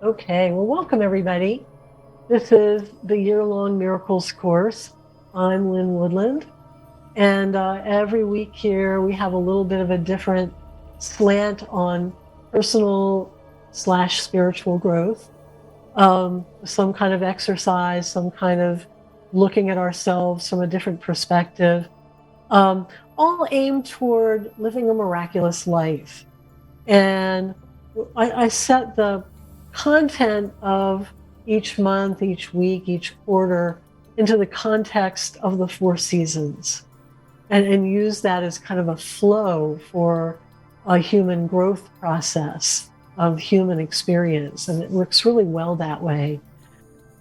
Okay, well, welcome everybody. This is the year-long Miracles course. I'm Lynn Woodland, and every week here we have a little bit of a different slant on personal slash spiritual growth, some kind of exercise, some kind of looking at ourselves from a different perspective, um, all aimed toward living a miraculous life. And I set the content of each month, each week, each quarter into the context of the four seasons and use that as kind of a flow for a human growth process of human experience. And it works really well that way.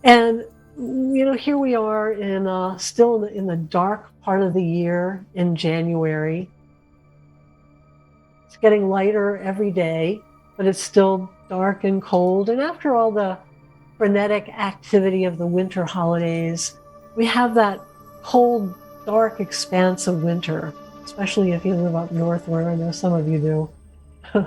And, here we are still in the dark part of the year in January. It's getting lighter every day, but it's still dark and cold. And after all the frenetic activity of the winter holidays, we have that cold, dark expanse of winter, especially if you live up north, where I know some of you do.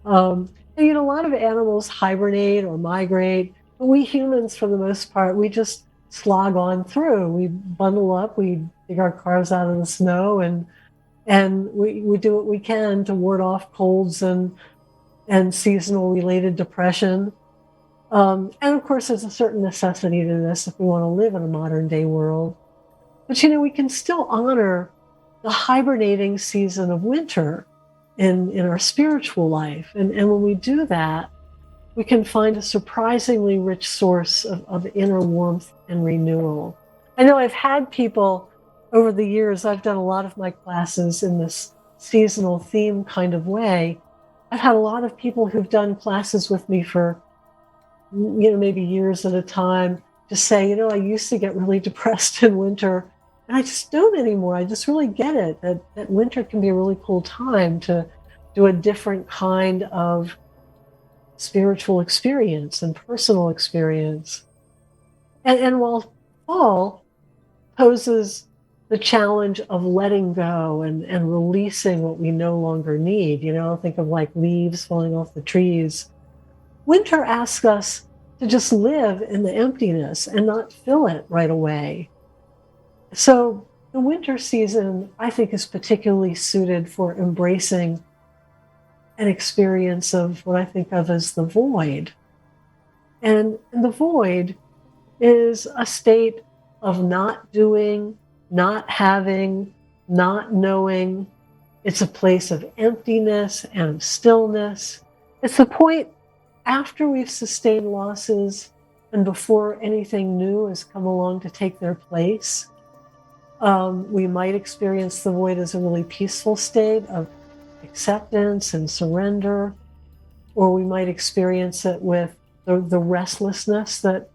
A lot of animals hibernate or migrate, but we humans, for the most part, we just slog on through. We bundle up, we dig our cars out of the snow, and we do what we can to ward off colds and seasonal related depression. And of course, there's a certain necessity to this if we want to live in a modern day world. But we can still honor the hibernating season of winter in our spiritual life. And when we do that, we can find a surprisingly rich source of inner warmth and renewal. I know I've had people over the years, I've done a lot of my classes in this seasonal theme kind of way. I've had a lot of people who've done classes with me for, maybe years at a time, just say, I used to get really depressed in winter, and I just don't anymore. I just really get it, that winter can be a really cool time to do a different kind of spiritual experience and personal experience. And while fall poses the challenge of letting go and releasing what we no longer need, think of like leaves falling off the trees. Winter asks us to just live in the emptiness and not fill it right away. So the winter season, I think, is particularly suited for embracing an experience of what I think of as the void. And the void is a state of not doing, not having, not knowing. It's a place of emptiness and stillness. It's the point after we've sustained losses and before anything new has come along to take their place. We might experience the void as a really peaceful state of acceptance and surrender, or we might experience it with the restlessness that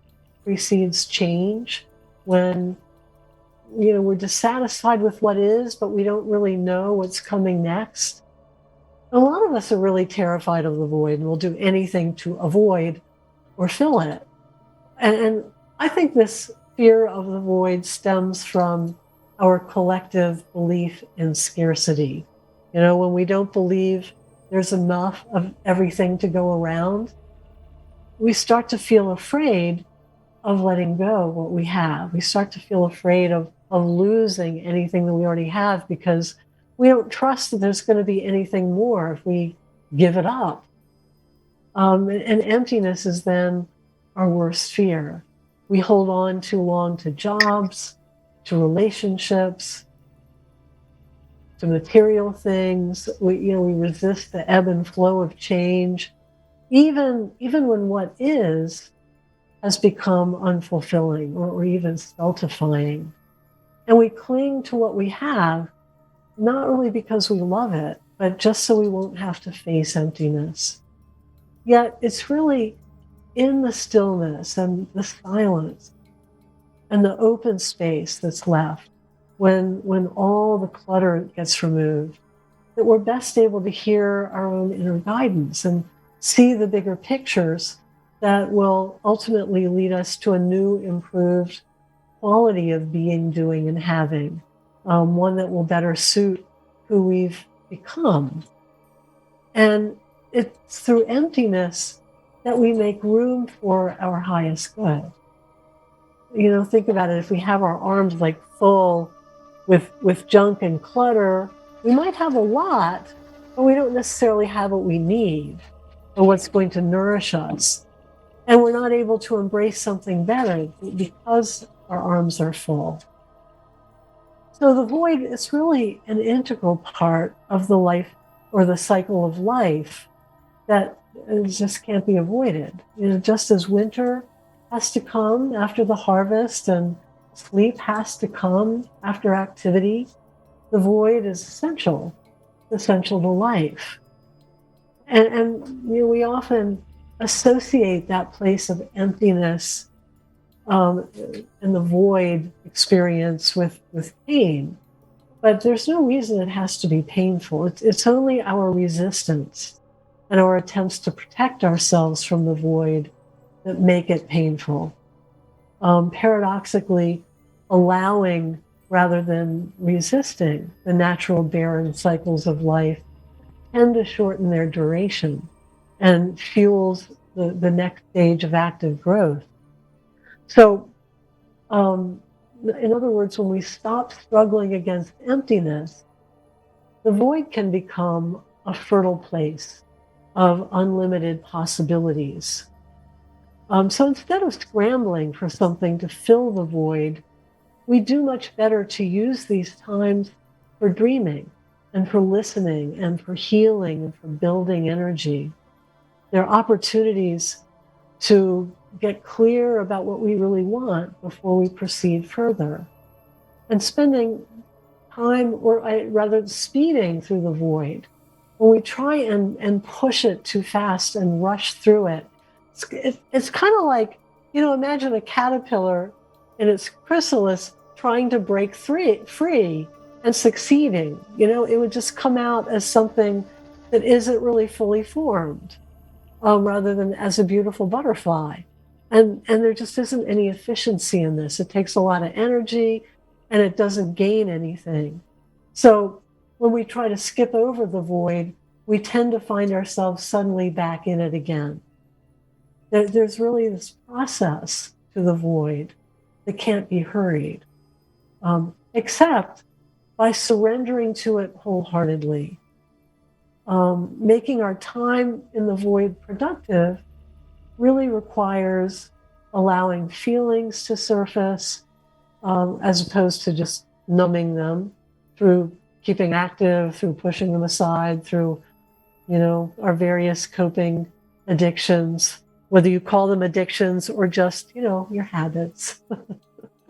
precedes change, when we're dissatisfied with what is, but we don't really know what's coming next. A lot of us are really terrified of the void and will do anything to avoid or fill it. And I think this fear of the void stems from our collective belief in scarcity. When we don't believe there's enough of everything to go around, we start to feel afraid of letting go what we have. We start to feel afraid of losing anything that we already have, because we don't trust that there's going to be anything more if we give it up. And emptiness is then our worst fear. We hold on too long to jobs, to relationships, to material things. We resist the ebb and flow of change, even when what is has become unfulfilling or even stultifying. And we cling to what we have, not really because we love it, but just so we won't have to face emptiness. Yet it's really in the stillness and the silence and the open space that's left, when all the clutter gets removed, that we're best able to hear our own inner guidance and see the bigger pictures that will ultimately lead us to a new, improved quality of being, doing, and having, one that will better suit who we've become. And it's through emptiness that we make room for our highest good. Think about it. If we have our arms like full with junk and clutter, we might have a lot, but we don't necessarily have what we need or what's going to nourish us. And we're not able to embrace something better because our arms are full. So the void is really an integral part of the life or the cycle of life that just can't be avoided. Just as winter has to come after the harvest and sleep has to come after activity, the void is essential to life. And we often associate that place of emptiness and the void experience with pain. But there's no reason it has to be painful. It's only our resistance and our attempts to protect ourselves from the void that make it painful. Paradoxically, allowing rather than resisting the natural barren cycles of life tend to shorten their duration and fuels the next stage of active growth. So, in other words, when we stop struggling against emptiness, the void can become a fertile place of unlimited possibilities. So instead of scrambling for something to fill the void, we do much better to use these times for dreaming and for listening and for healing and for building energy. There are opportunities to get clear about what we really want before we proceed further. And spending time, or rather speeding through the void, when we try and push it too fast and rush through it, it's kind of like, imagine a caterpillar in its chrysalis trying to break free and succeeding. It would just come out as something that isn't really fully formed, rather than as a beautiful butterfly. And there just isn't any efficiency in this. It takes a lot of energy and it doesn't gain anything. So when we try to skip over the void, we tend to find ourselves suddenly back in it again. There's really this process to the void that can't be hurried, except by surrendering to it wholeheartedly. Making our time in the void productive really requires allowing feelings to surface, as opposed to just numbing them through keeping active, through pushing them aside, through, our various coping addictions, whether you call them addictions or just, your habits.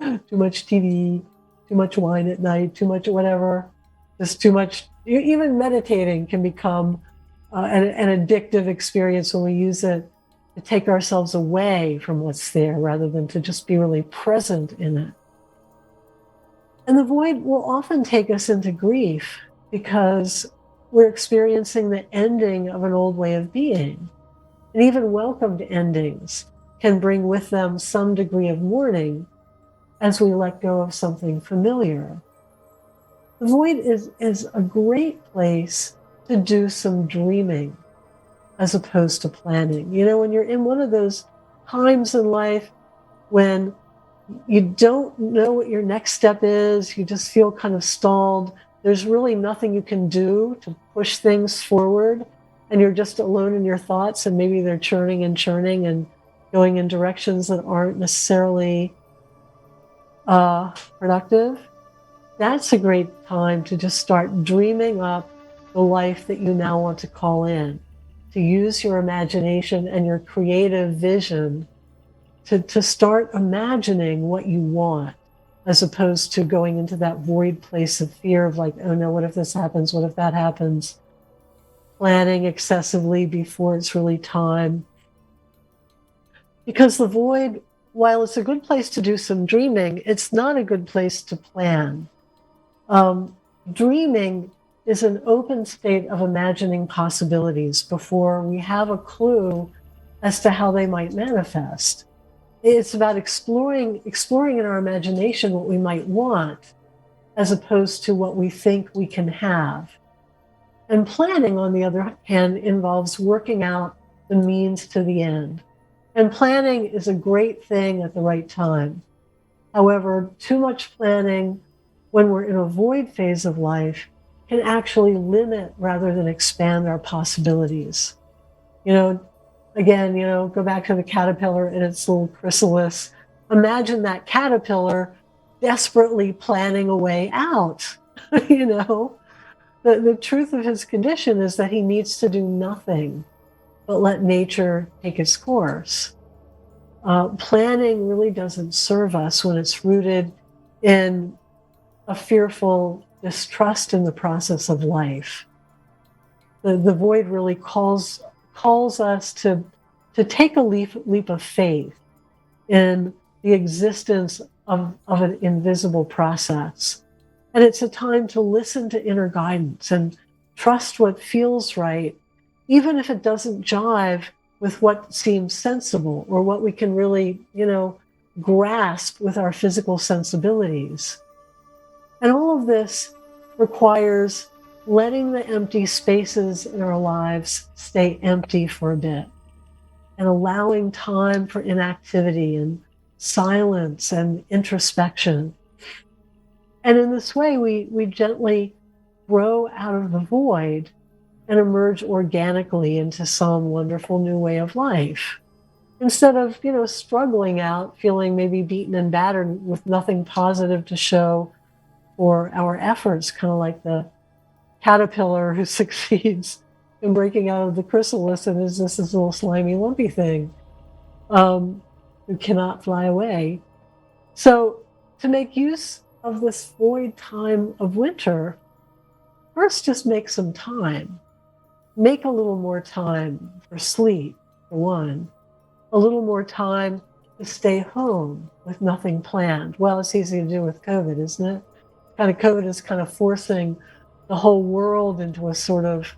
Too much TV, too much wine at night, too much whatever, just too much. Even meditating can become an addictive experience when we use it to take ourselves away from what's there rather than to just be really present in it. And the void will often take us into grief because we're experiencing the ending of an old way of being. And even welcomed endings can bring with them some degree of mourning as we let go of something familiar. The void is a great place to do some dreaming as opposed to planning. When you're in one of those times in life when you don't know what your next step is, you just feel kind of stalled, there's really nothing you can do to push things forward, and you're just alone in your thoughts, and maybe they're churning and going in directions that aren't necessarily productive. That's a great time to just start dreaming up the life that you now want to call in, to use your imagination and your creative vision to start imagining what you want, as opposed to going into that void place of fear of like, oh no, what if this happens? What if that happens? Planning excessively before it's really time. Because the void, while it's a good place to do some dreaming, it's not a good place to plan. Dreaming is an open state of imagining possibilities before we have a clue as to how they might manifest. It's about exploring in our imagination what we might want, as opposed to what we think we can have. And planning, on the other hand, involves working out the means to the end. And planning is a great thing at the right time. However, too much planning when we're in a void phase of life can actually limit rather than expand our possibilities. You know, again, go back to the caterpillar and its little chrysalis. Imagine that caterpillar desperately planning a way out. you know, the truth of his condition is that he needs to do nothing but let nature take its course. Planning really doesn't serve us when it's rooted in a fearful distrust in the process of life. The void really calls us to take a leap of faith in the existence of an invisible process. And it's a time to listen to inner guidance and trust what feels right, even if it doesn't jive with what seems sensible or what we can really, grasp with our physical sensibilities. And all of this requires letting the empty spaces in our lives stay empty for a bit and allowing time for inactivity and silence and introspection. And in this way, we gently grow out of the void and emerge organically into some wonderful new way of life. Instead of, struggling out, feeling maybe beaten and battered with nothing positive to show for our efforts, kind of like the caterpillar who succeeds in breaking out of the chrysalis and is just this little slimy, lumpy thing who cannot fly away. So to make use of this void time of winter, first just make some time. Make a little more time for sleep, for one. A little more time to stay home with nothing planned. Well, it's easy to do with COVID, isn't it? COVID is kind of forcing the whole world into a sort of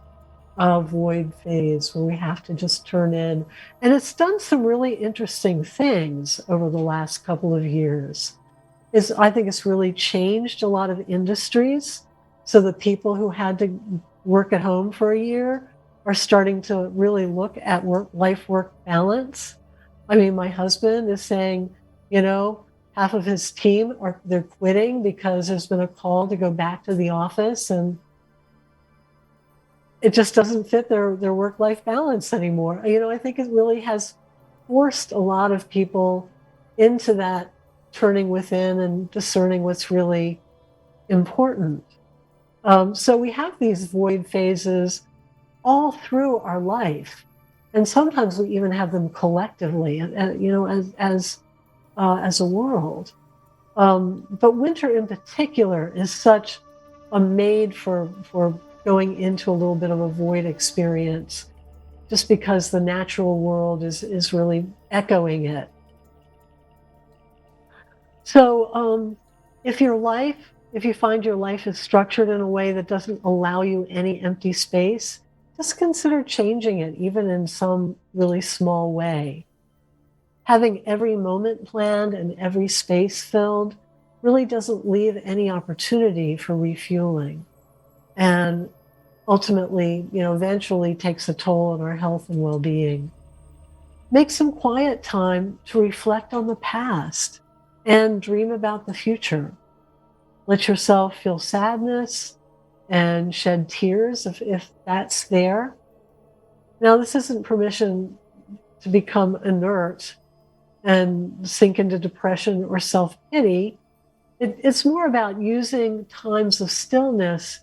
void phase where we have to just turn in. And it's done some really interesting things over the last couple of years. I think it's really changed a lot of industries. So the people who had to work at home for a year are starting to really look at life-work balance. I mean, my husband is saying, half of his team they're quitting because there's been a call to go back to the office and it just doesn't fit their work-life balance anymore. I think it really has forced a lot of people into that turning within and discerning what's really important. So we have these void phases all through our life. And sometimes we even have them collectively, as a world. But winter in particular is such a made for going into a little bit of a void experience, just because the natural world is really echoing it. So if you find your life is structured in a way that doesn't allow you any empty space, just consider changing it, even in some really small way. Having every moment planned and every space filled really doesn't leave any opportunity for refueling. And ultimately, eventually takes a toll on our health and well-being. Make some quiet time to reflect on the past and dream about the future. Let yourself feel sadness and shed tears if that's there. Now, this isn't permission to become inert and sink into depression or self-pity. It's more about using times of stillness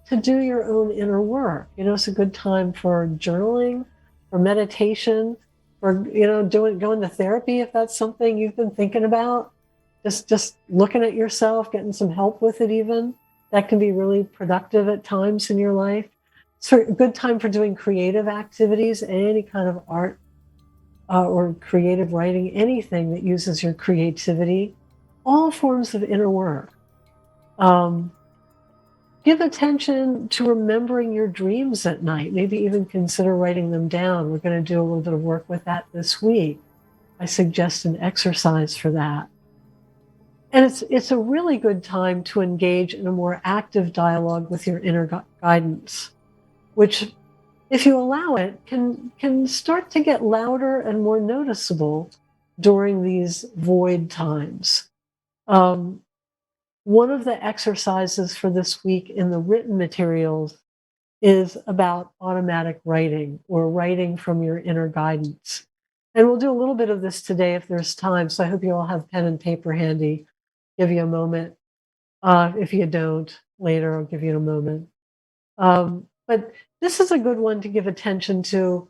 to do your own inner work. It's a good time for journaling, for meditation, for, going to therapy if that's something you've been thinking about. Just looking at yourself, getting some help with it even. That can be really productive at times in your life. It's a good time for doing creative activities, any kind of art or creative writing, anything that uses your creativity. All forms of inner work. Give attention to remembering your dreams at night. Maybe even consider writing them down. We're going to do a little bit of work with that this week. I suggest an exercise for that. And it's a really good time to engage in a more active dialogue with your inner guidance, which if you allow it, can start to get louder and more noticeable during these void times. Um, One of the exercises for this week in the written materials is about automatic writing or writing from your inner guidance. And we'll do a little bit of this today if there's time. So I hope you all have pen and paper handy. Give you a moment. If you don't, later I'll give you a moment. But this is a good one to give attention to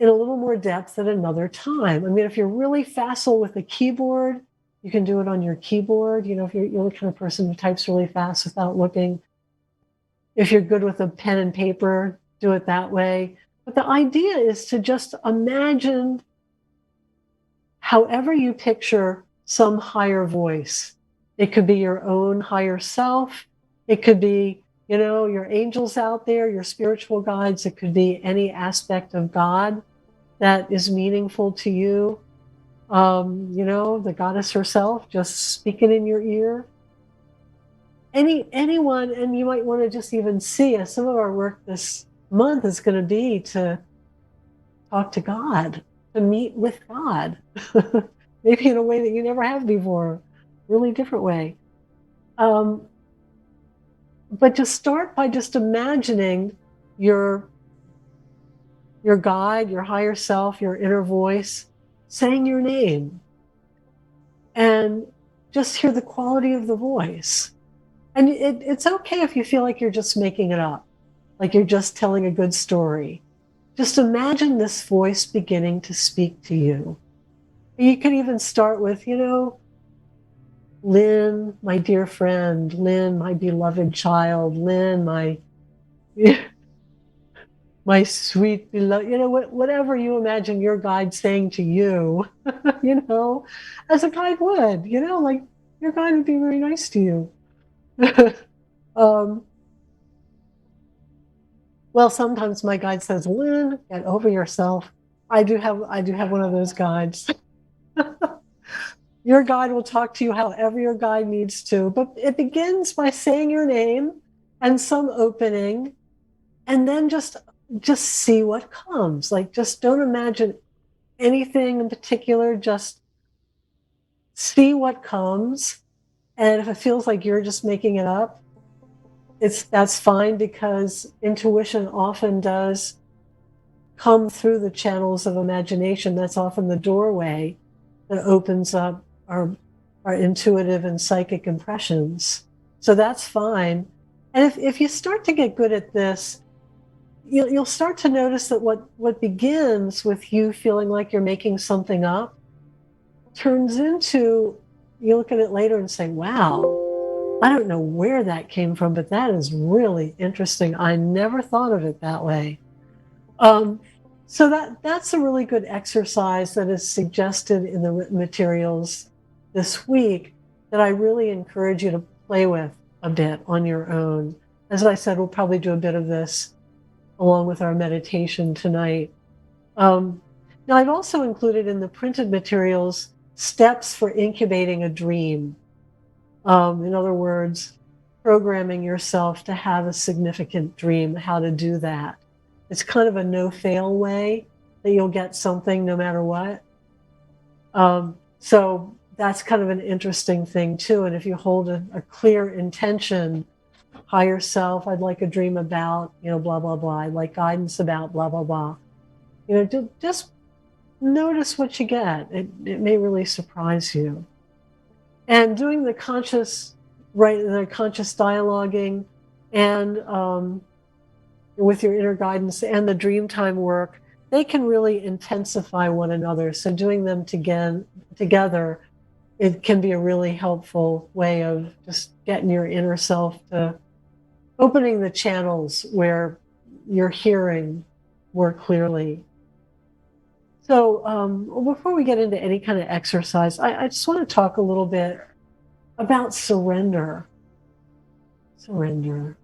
in a little more depth at another time. I mean, if you're really facile with a keyboard, you can do it on your keyboard. You know, if you're the kind of person who types really fast without looking. If you're good with a pen and paper, do it that way. But the idea is to just imagine however you picture some higher voice. It could be your own higher self. It could be, you know, your angels out there, your spiritual guides. It could be any aspect of God that is meaningful to you. You know, the goddess herself just speaking in your ear. Anyone, and you might want to just even see us. Some of our work this month is going to be to talk to God, to meet with God, maybe in a way that you never have before, really different way. But just start by just imagining your guide, your higher self, your inner voice, saying your name, and just hear the quality of the voice. And it's okay if you feel like you're just making it up, like you're just telling a good story. Just imagine this voice beginning to speak to you. You can even start with, you know, Lynn, my dear friend, Lynn, my beloved child, Lynn, my my sweet beloved, you know, whatever you imagine your guide saying to you, you know, as a guide would, you know, like your guide would be very nice to you. um, well, sometimes my guide says, Lynn, get over yourself. I do have one of those guides. Your guide will talk to you however your guide needs to, but it begins by saying your name and some opening, and then just see what comes. Like, just don't imagine anything in particular, just see what comes. And if it feels like you're just making it up, that's fine, because intuition often does come through the channels of imagination. That's often the doorway that opens up our intuitive and psychic impressions. So that's fine. And if you start to get good at this, you'll start to notice that what begins with you feeling like you're making something up turns into, you look at it later and say, wow, I don't know where that came from, but that is really interesting. I never thought of it that way. Um, so that's a really good exercise that is suggested in the written materials this week that I really encourage you to play with a bit on your own. As I said, we'll probably do a bit of this along with our meditation tonight. Now, I've also included in the printed materials steps for incubating a dream. In other words, programming yourself to have a significant dream, how to do that. It's kind of a no-fail way that you'll get something no matter what. So that's kind of an interesting thing too. And if you hold a clear intention, higher self, I'd like a dream about, you know, blah, blah, blah. I'd like guidance about blah, blah, blah. You know, just notice what you get. It may really surprise you. And doing the conscious, right, the conscious dialoguing and with your inner guidance and the dreamtime work, they can really intensify one another. So doing them together, it can be a really helpful way of just getting your inner self to opening the channels where you're hearing more clearly. So before we get into any kind of exercise, I just want to talk a little bit about surrender. Surrender.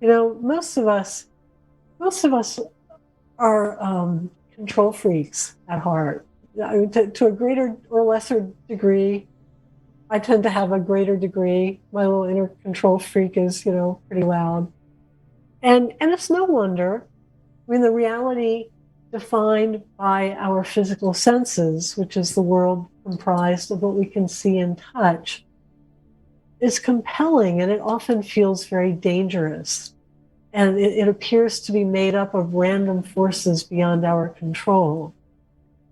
You know, most of us are control freaks at heart. I mean, to a greater or lesser degree, I tend to have a greater degree. My little inner control freak is, you know, pretty loud. And it's no wonder. I mean, the reality defined by our physical senses, which is the world comprised of what we can see and touch, is compelling, and it often feels very dangerous. And it appears to be made up of random forces beyond our control.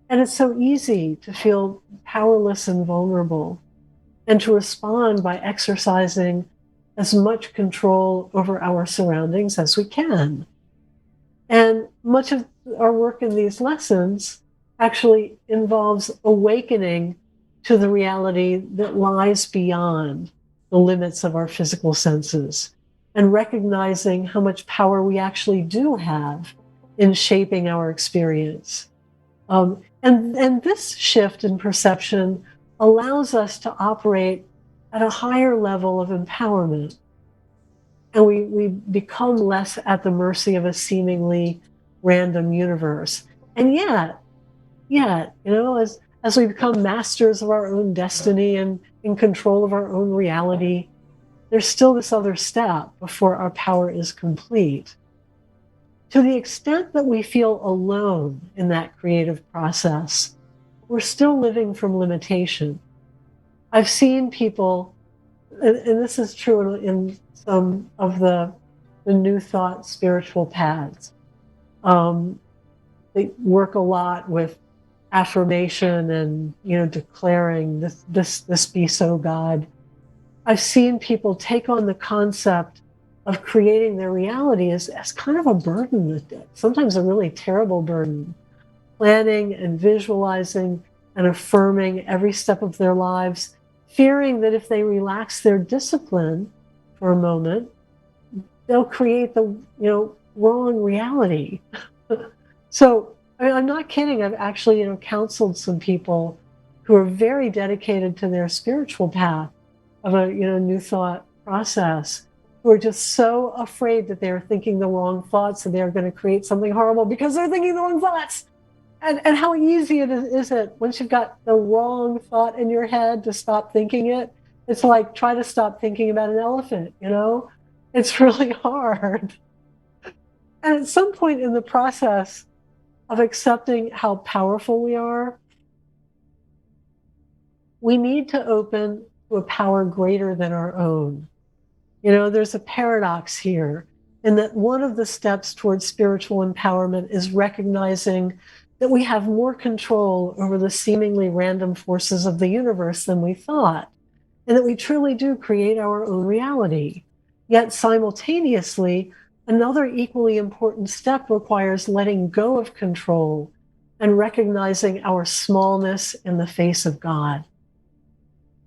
And it's so easy to feel powerless and vulnerable, and to respond by exercising as much control over our surroundings as we can. And much of our work in these lessons actually involves awakening to the reality that lies beyond the limits of our physical senses, and recognizing how much power we actually do have in shaping our experience. And this shift in perception allows us to operate at a higher level of empowerment. And we become less at the mercy of a seemingly random universe. And yet, as we become masters of our own destiny and in control of our own reality, there's still this other step before our power is complete. To the extent that we feel alone in that creative process, we're still living from limitation. I've seen people, and this is true in some of the New Thought spiritual paths. They work a lot with affirmation and declaring this be so, God. I've seen people take on the concept of creating their reality as kind of a burden, sometimes a really terrible burden, planning and visualizing and affirming every step of their lives, fearing that if they relax their discipline for a moment, they'll create the wrong reality. So I'm not kidding. I've actually counseled some people who are very dedicated to their spiritual path of a New Thought process, who are just so afraid that they're thinking the wrong thoughts and they're going to create something horrible because they're thinking the wrong thoughts. And how easy is it once you've got the wrong thought in your head to stop thinking it? It's like try to stop thinking about an elephant, It's really hard. And at some point in the process of accepting how powerful we are, we need to open to a power greater than our own. There's a paradox here in that one of the steps towards spiritual empowerment is recognizing that we have more control over the seemingly random forces of the universe than we thought, and that we truly do create our own reality. Yet simultaneously, another equally important step requires letting go of control and recognizing our smallness in the face of God.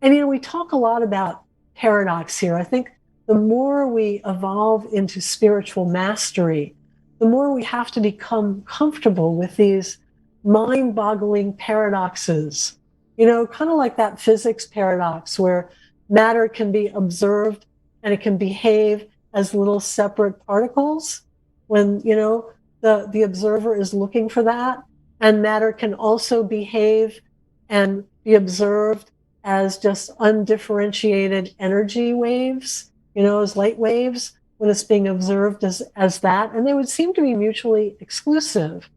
And we talk a lot about paradox here. I think the more we evolve into spiritual mastery, the more we have to become comfortable with these mind-boggling paradoxes. Kind of like that physics paradox where matter can be observed and it can behave as little separate particles when, the observer is looking for that. And matter can also behave and be observed as just undifferentiated energy waves, as light waves, when it's being observed as that. And they would seem to be mutually exclusive.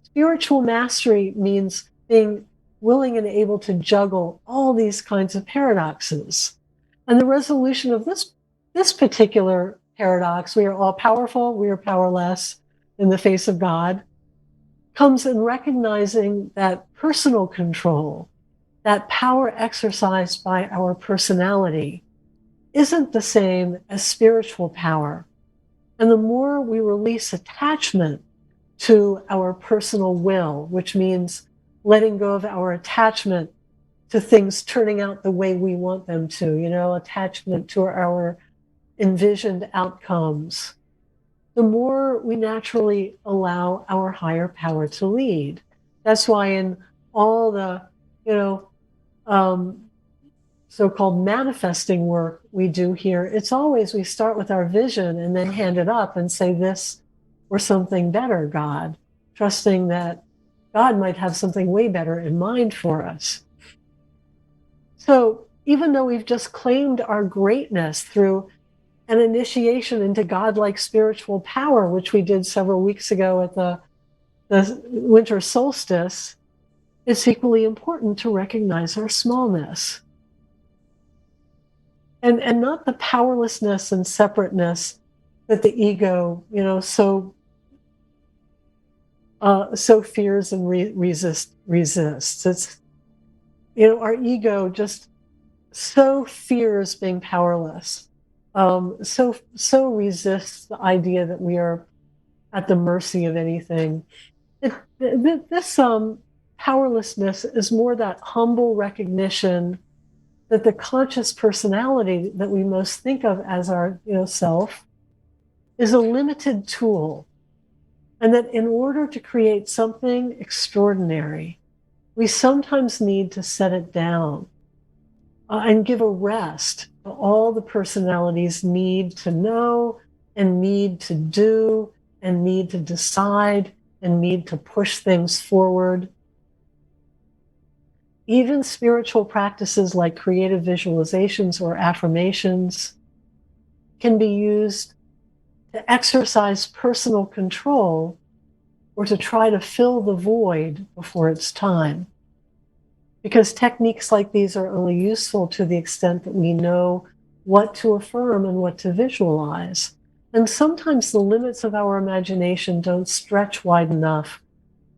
Spiritual mastery means being willing and able to juggle all these kinds of paradoxes. And the resolution of this particular paradox, we are all powerful, we are powerless in the face of God, comes in recognizing that personal control, that power exercised by our personality, isn't the same as spiritual power. And the more we release attachment to our personal will, which means letting go of our attachment to things turning out the way we want them to, attachment to our envisioned outcomes, the more we naturally allow our higher power to lead. That's why in all the, so-called manifesting work we do here, it's always we start with our vision and then hand it up and say this or something better, God, trusting that God might have something way better in mind for us. So even though we've just claimed our greatness through an initiation into godlike spiritual power, which we did several weeks ago at the winter solstice, it's equally important to recognize our smallness. And not the powerlessness and separateness that the ego, so fears and resists. It's, our ego just so fears being powerless, so resists the idea that we are at the mercy of anything. This powerlessness is more that humble recognition that the conscious personality that we most think of as our self is a limited tool, and that in order to create something extraordinary, we sometimes need to set it down and give a rest to all the personalities need to know and need to do and need to decide and need to push things forward. Even spiritual practices like creative visualizations or affirmations can be used to exercise personal control or to try to fill the void before it's time. Because techniques like these are only useful to the extent that we know what to affirm and what to visualize. And sometimes the limits of our imagination don't stretch wide enough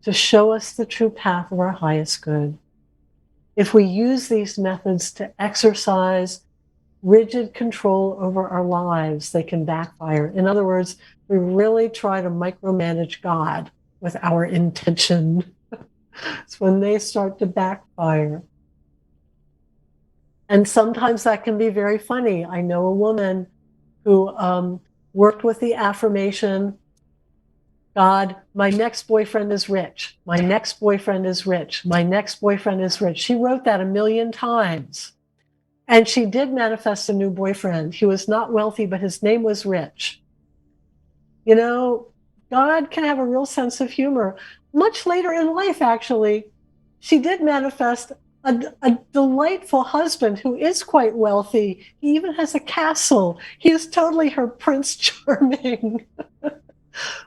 to show us the true path of our highest good. If we use these methods to exercise rigid control over our lives, they can backfire. In other words, we really try to micromanage God with our intention. It's when they start to backfire. And sometimes that can be very funny. I know a woman who worked with the affirmation, God, my next boyfriend is rich. My next boyfriend is rich. My next boyfriend is rich. She wrote that 1,000,000 times. And she did manifest a new boyfriend. He was not wealthy, but his name was Rich. God can have a real sense of humor. Much later in life, actually, she did manifest a delightful husband who is quite wealthy. He even has a castle. He is totally her Prince Charming.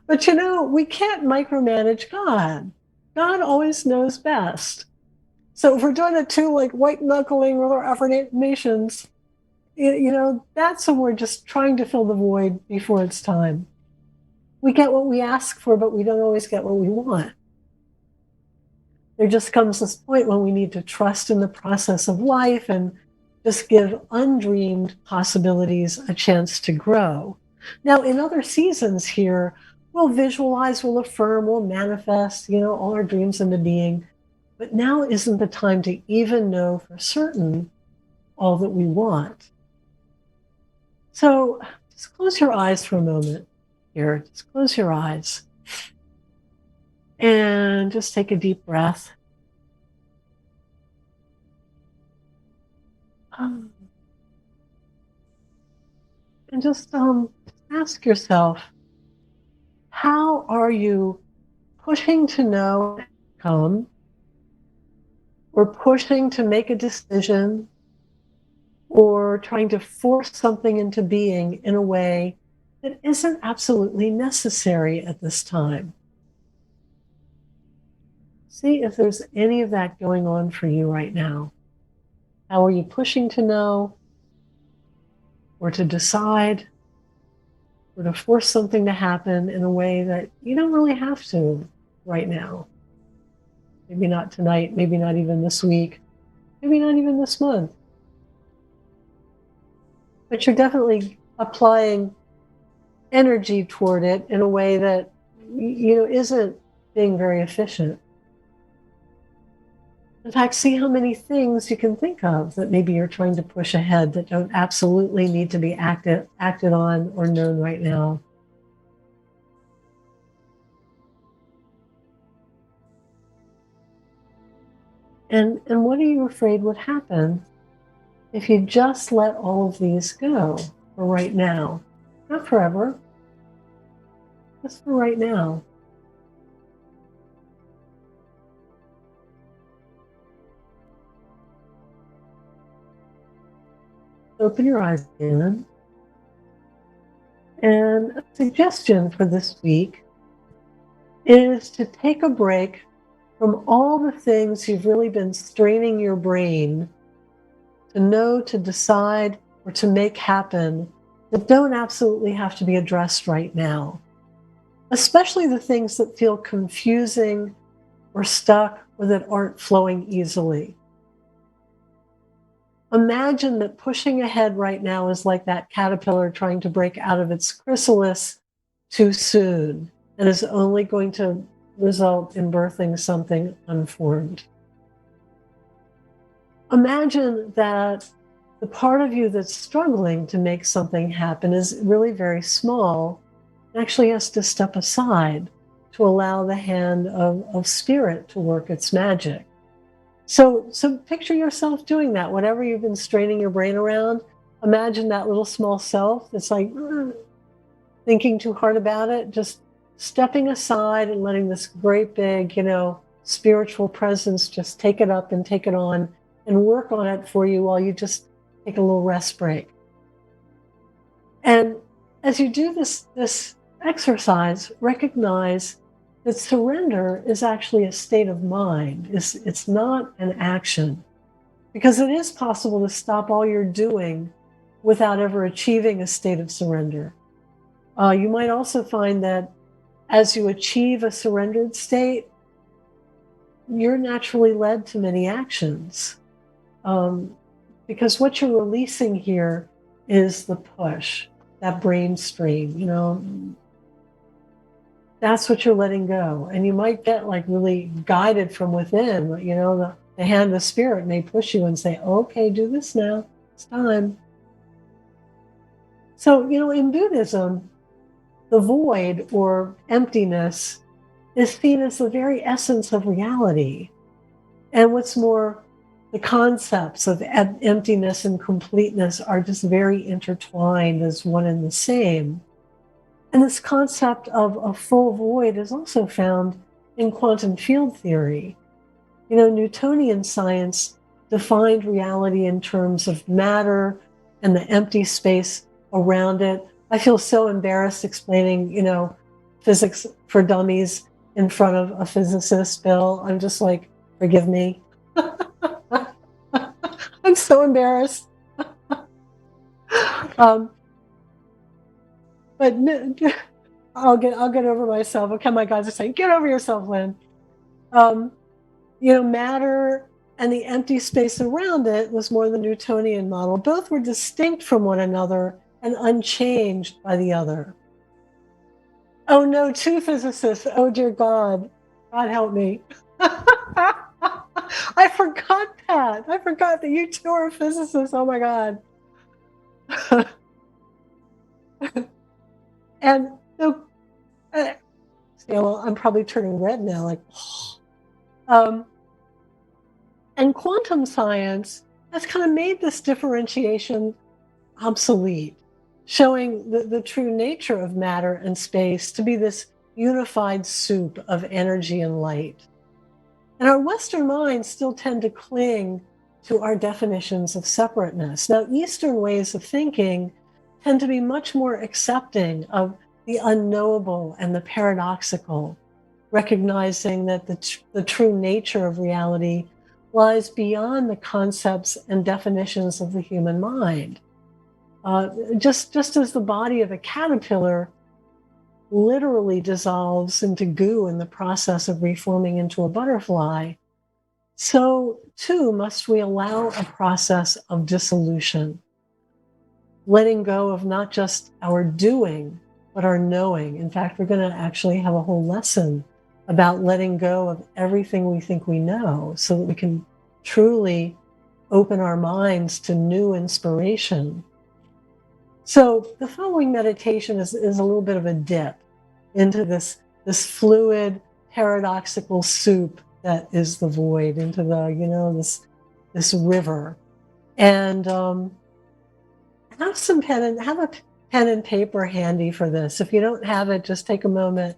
But we can't micromanage God. God always knows best. So if we're doing it too, like white knuckling with our affirmations, that's when we're just trying to fill the void before it's time. We get what we ask for, but we don't always get what we want. There just comes this point when we need to trust in the process of life and just give undreamed possibilities a chance to grow. Now, in other seasons here, we'll visualize, we'll affirm, we'll manifest, all our dreams into being. But now isn't the time to even know for certain all that we want. So just close your eyes for a moment here. Just close your eyes. And just take a deep breath. And just ask yourself, how are you pushing to know come, or pushing to make a decision, or trying to force something into being in a way that isn't absolutely necessary at this time? See if there's any of that going on for you right now. How are you pushing to know, or to decide, or to force something to happen in a way that you don't really have to right now? Maybe not tonight, maybe not even this week, maybe not even this month. But you're definitely applying energy toward it in a way that isn't being very efficient. In fact, see how many things you can think of that maybe you're trying to push ahead that don't absolutely need to be acted on or known right now. And what are you afraid would happen if you just let all of these go for right now? Not forever, just for right now. Open your eyes again. And a suggestion for this week is to take a break from all the things you've really been straining your brain to know, to decide, or to make happen that don't absolutely have to be addressed right now, especially the things that feel confusing or stuck or that aren't flowing easily. Imagine that pushing ahead right now is like that caterpillar trying to break out of its chrysalis too soon and is only going to result in birthing something unformed. Imagine that the part of you that's struggling to make something happen is really very small and actually has to step aside to allow the hand of spirit to work its magic. So picture yourself doing that. Whatever you've been straining your brain around, imagine that little small self that's like thinking too hard about it, just stepping aside and letting this great big, spiritual presence just take it up and take it on and work on it for you while you just take a little rest break. And as you do this exercise, recognize that surrender is actually a state of mind. It's not an action, because it is possible to stop all you're doing without ever achieving a state of surrender. You might also find that as you achieve a surrendered state, you're naturally led to many actions. Because what you're releasing here is the push, that brain strain, that's what you're letting go. And you might get like really guided from within, the hand of spirit may push you and say, okay, do this now, it's time. So, in Buddhism, the void or emptiness is seen as the very essence of reality. And what's more, the concepts of emptiness and completeness are just very intertwined as one and the same. And this concept of a full void is also found in quantum field theory. Newtonian science defined reality in terms of matter and the empty space around it. I feel so embarrassed explaining, physics for dummies in front of a physicist, Bill. I'm just like, forgive me. I'm so embarrassed. But I'll get over myself. Okay, my guys are saying, get over yourself, Lynn. Matter and the empty space around it was more the Newtonian model. Both were distinct from one another and unchanged by the other. Oh no, two physicists. Oh dear God. God help me. I forgot that. I forgot that you two are physicists. Oh my God. And I'm probably turning red now, and quantum science has kind of made this differentiation obsolete, showing the true nature of matter and space to be this unified soup of energy and light. And our Western minds still tend to cling to our definitions of separateness. Now, Eastern ways of thinking tend to be much more accepting of the unknowable and the paradoxical, recognizing that the true nature of reality lies beyond the concepts and definitions of the human mind. Just as the body of a caterpillar literally dissolves into goo in the process of reforming into a butterfly, so too must we allow a process of dissolution, letting go of not just our doing, but our knowing. In fact, we're going to actually have a whole lesson about letting go of everything we think we know so that we can truly open our minds to new inspiration. So the following meditation is a little bit of a dip into this fluid, paradoxical soup that is the void, into the, this river. And have a pen and paper handy for this. If you don't have it, just take a moment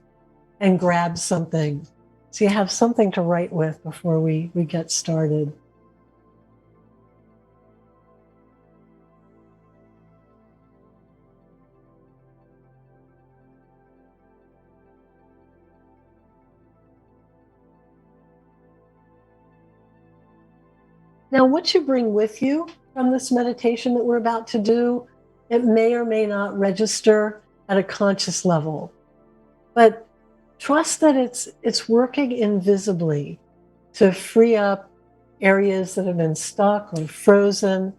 and grab something so you have something to write with before we get started. Now, what you bring with you from this meditation that we're about to do, it may or may not register at a conscious level, but trust that it's working invisibly to free up areas that have been stuck or frozen,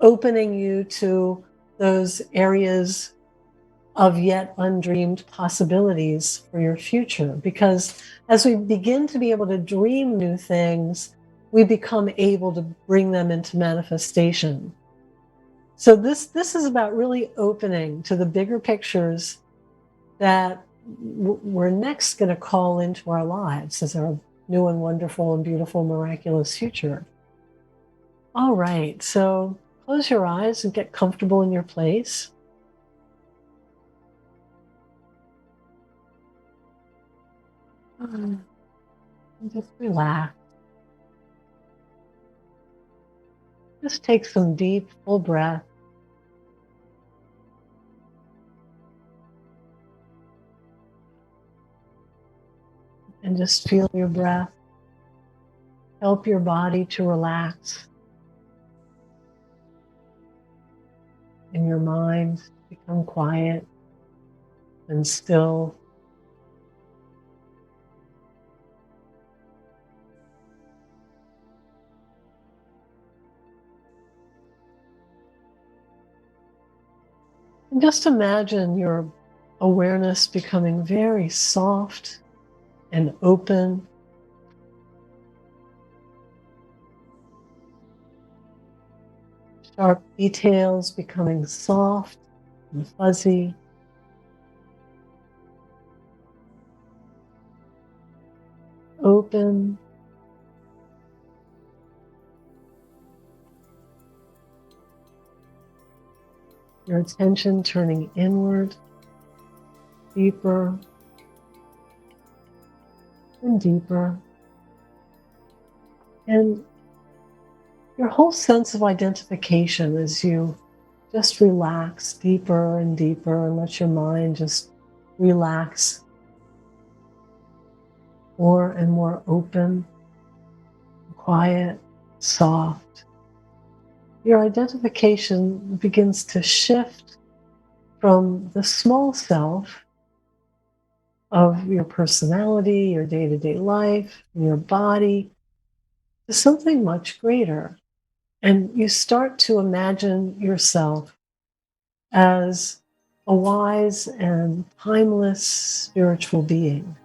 opening you to those areas of yet undreamed possibilities for your future. Because as we begin to be able to dream new things, we become able to bring them into manifestation. So this is about really opening to the bigger pictures that we're next going to call into our lives as our new and wonderful and beautiful miraculous future. All right, so close your eyes and get comfortable in your place. And just relax. Just take some deep, full breath. And just feel your breath. Help your body to relax. And your mind become quiet and still. And just imagine your awareness becoming very soft and open. Sharp details becoming soft and fuzzy. Open. Your attention turning inward, deeper and deeper. And your whole sense of identification as you just relax deeper and deeper and let your mind just relax more and more open, quiet, soft. Your identification begins to shift from the small self of your personality, your day-to-day life, your body, to something much greater. And you start to imagine yourself as a wise and timeless spiritual being.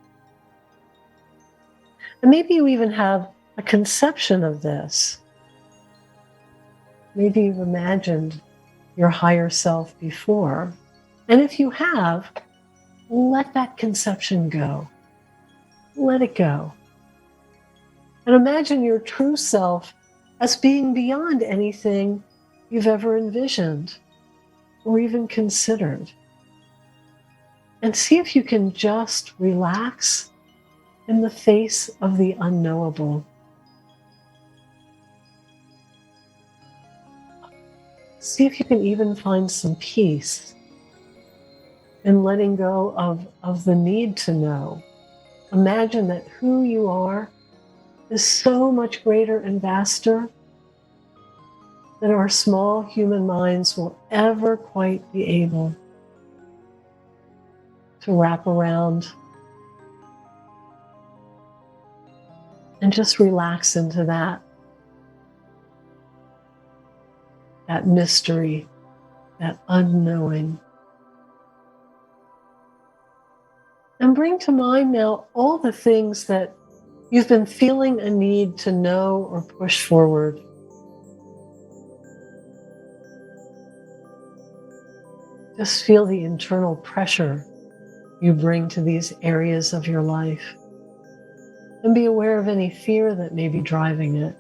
And maybe you even have a conception of this. Maybe you've imagined your higher self before. And if you have, let that conception go. Let it go. And imagine your true self as being beyond anything you've ever envisioned or even considered. And see if you can just relax in the face of the unknowable. See if you can even find some peace in letting go of the need to know. Imagine that who you are is so much greater and vaster than our small human minds will ever quite be able to wrap around. And just relax into that mystery, that unknowing. And bring to mind now all the things that you've been feeling a need to know or push forward. Just feel the internal pressure you bring to these areas of your life. And be aware of any fear that may be driving it.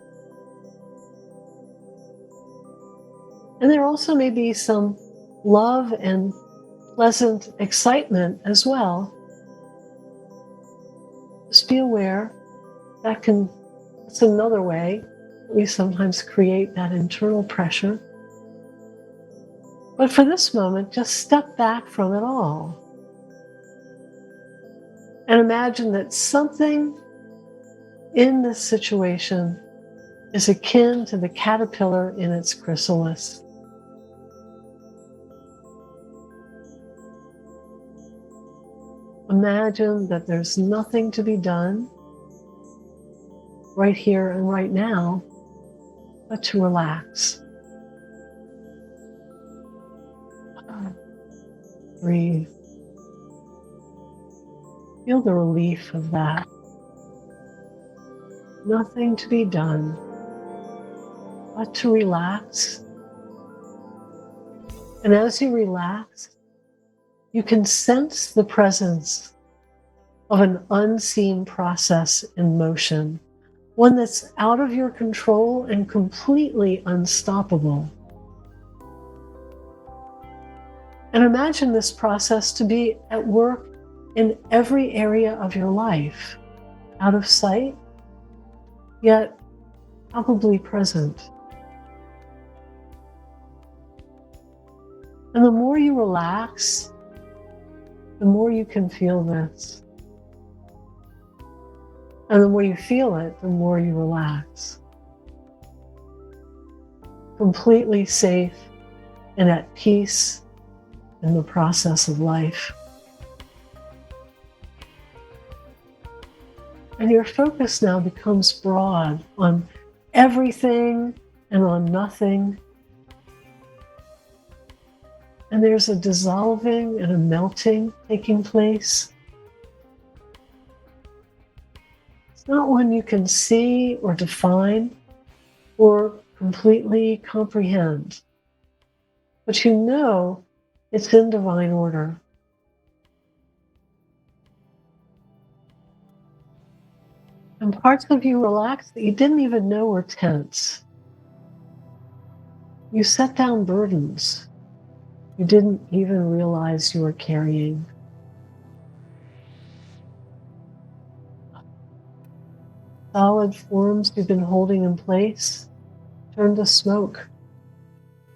And there also may be some love and pleasant excitement as well. Just be aware that's another way we sometimes create that internal pressure. But for this moment, just step back from it all. And imagine that something in this situation is akin to the caterpillar in its chrysalis. Imagine that there's nothing to be done right here and right now but to relax. Breathe. Feel the relief of that. Nothing to be done but to relax. And as you relax, you can sense the presence of an unseen process in motion, one that's out of your control and completely unstoppable. And imagine this process to be at work in every area of your life, out of sight, yet probably present. And the more you relax, the more you can feel this. And the more you feel it, the more you relax. Completely safe and at peace in the process of life. And your focus now becomes broad on everything and on nothing. And there's a dissolving and a melting taking place. It's not one you can see or define or completely comprehend, but you know it's in divine order. And parts of you relax that you didn't even know were tense. You set down burdens you didn't even realize you were carrying. Solid forms you've been holding in place turn to smoke,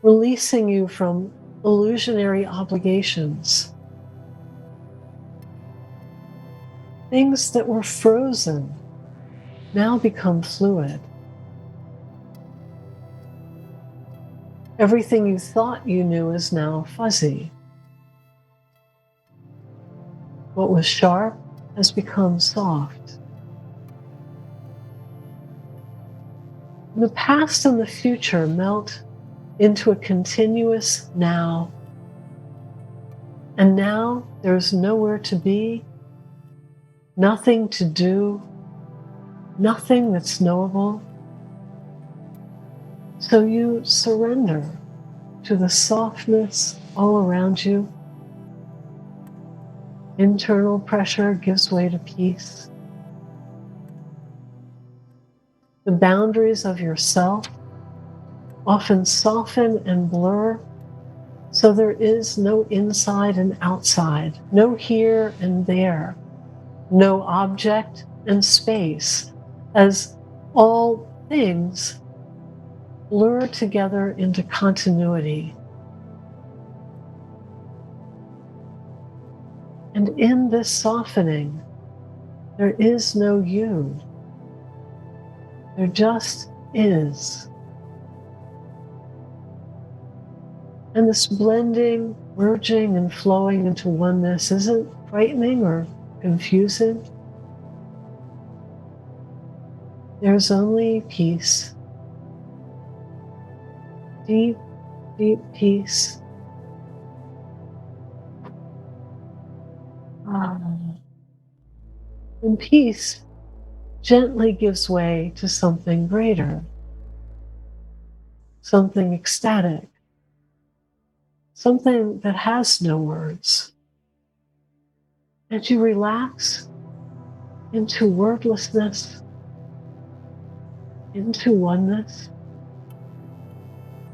releasing you from illusionary obligations. Things that were frozen now become fluid. Everything you thought you knew is now fuzzy. What was sharp has become soft. The past and the future melt into a continuous now. And now there's nowhere to be, nothing to do, nothing that's knowable. So you surrender to the softness all around you. Internal pressure gives way to peace. The boundaries of yourself often soften and blur, so there is no inside and outside, no here and there, no object and space, as all things blur together into continuity. And in this softening, there is no you. There just is. And this blending, merging, and flowing into oneness isn't frightening or confusing. There's only peace. Deep, deep peace. And peace gently gives way to something greater, something ecstatic, something that has no words. And you relax into wordlessness, into oneness,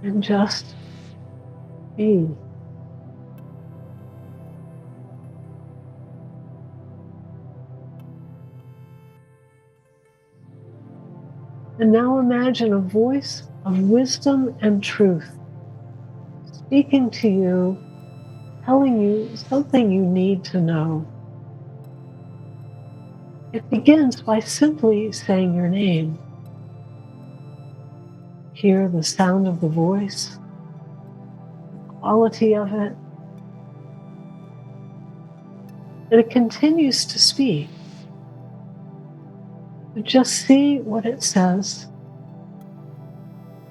and just be. And now imagine a voice of wisdom and truth speaking to you, telling you something you need to know. It begins by simply saying your name. Hear the sound of the voice, the quality of it. And it continues to speak. But just see what it says.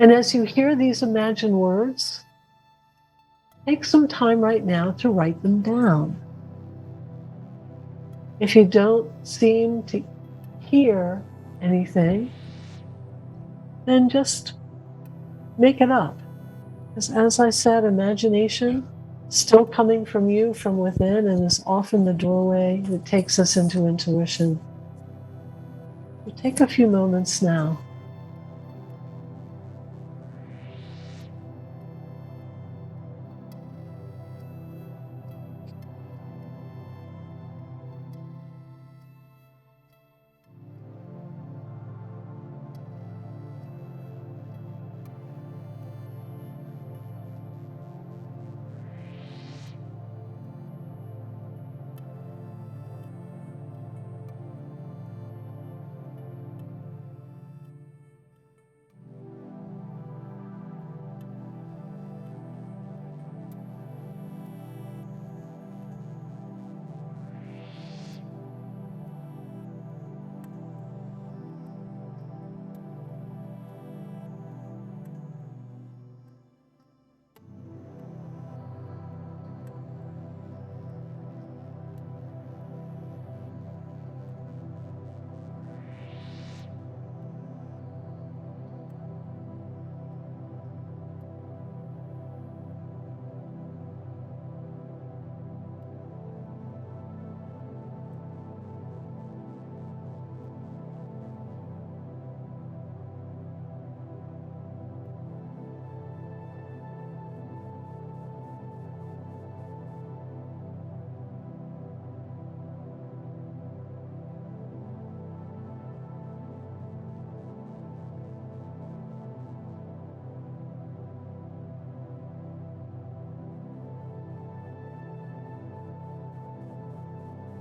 And as you hear these imagined words, take some time right now to write them down. If you don't seem to hear anything, then just make it up. Because as I said, imagination is still coming from you from within and is often the doorway that takes us into intuition. So take a few moments now.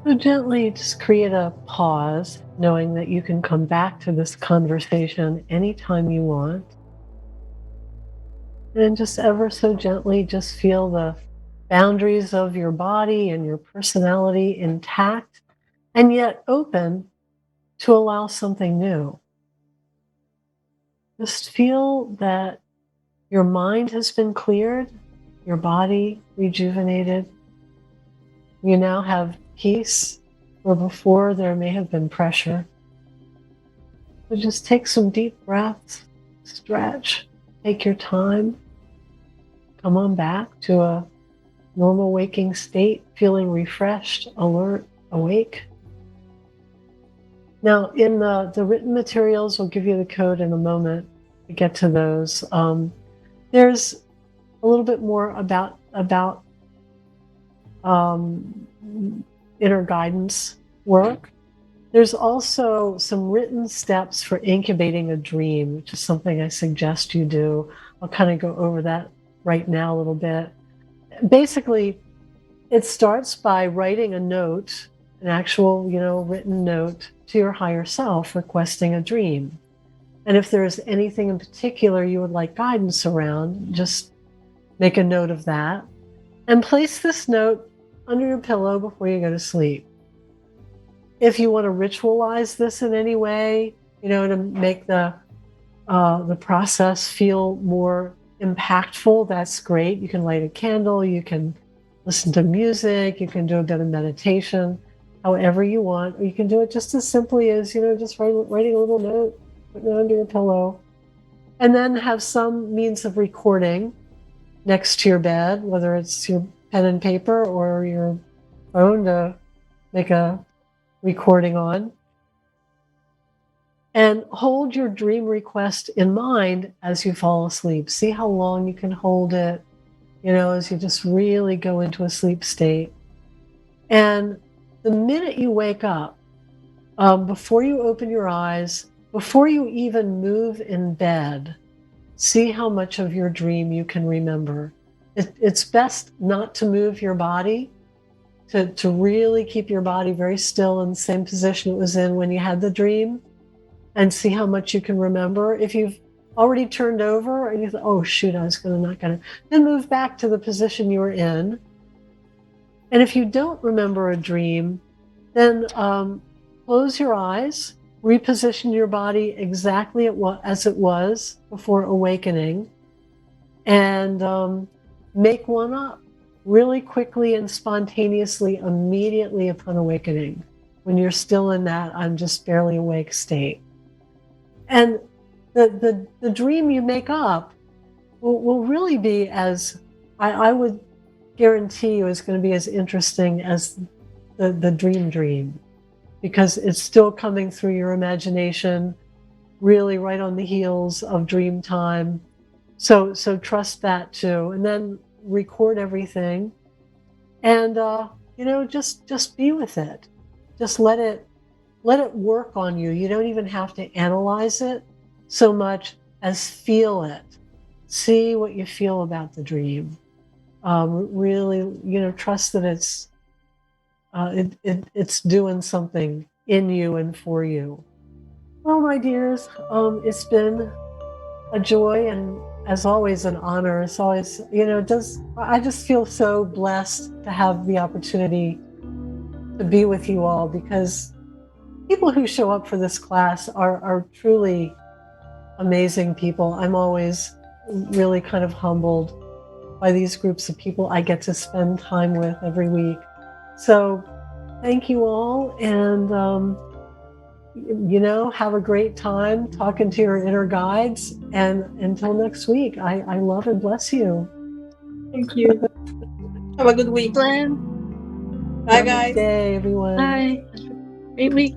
So gently just create a pause, knowing that you can come back to this conversation anytime you want. And just ever so gently, just feel the boundaries of your body and your personality intact and yet open to allow something new. Just feel that your mind has been cleared, your body rejuvenated. You now have peace where before there may have been pressure. So just take some deep breaths, stretch, take your time. Come on back to a normal waking state, feeling refreshed, alert, awake. Now, in the written materials, we'll give you the code in a moment to get to those. There's a little bit more about inner guidance work. There's also some written steps for incubating a dream, which is something I suggest you do. I'll kind of go over that right now a little bit. Basically, it starts by writing a note, an actual, written note to your higher self requesting a dream. And if there's anything in particular you would like guidance around, just make a note of that and place this note under your pillow before you go to sleep. If you want to ritualize this in any way, to make the process feel more impactful, that's great. You can light a candle, you can listen to music, you can do a bit of meditation, however you want, or you can do it just as simply as, just writing a little note, putting it under your pillow, and then have some means of recording next to your bed, whether it's your pen and paper or your phone to make a recording on. And hold your dream request in mind as you fall asleep. See how long you can hold it, as you just really go into a sleep state. And the minute you wake up, before you open your eyes, before you even move in bed, see how much of your dream you can remember. It's best not to move your body, to really keep your body very still in the same position it was in when you had the dream, and see how much you can remember. If you've already turned over and you thought, oh shoot, I was not gonna, then move back to the position you were in. And if you don't remember a dream, then close your eyes, reposition your body exactly as it was before awakening, and make one up really quickly and spontaneously immediately upon awakening, when you're still in that I'm just barely awake state. And the dream you make up will really be, as I would guarantee you, is going to be as interesting as the dream, because it's still coming through your imagination, really right on the heels of dream time. So trust that too, and then record everything, and just be with it. Just let it work on you. You don't even have to analyze it so much as feel it. See what you feel about the dream. Really, trust that it's doing something in you and for you. Well, my dears, it's been a joy and, as always, an honor. It's always, I just feel so blessed to have the opportunity to be with you all, because people who show up for this class are truly amazing people. I'm always really kind of humbled by these groups of people I get to spend time with every week. So thank you all, and have a great time talking to your inner guides. And until next week, I love and bless you. Thank you. Have a good week. Lynn. Bye, guys. Namaste, everyone. Bye. Great week.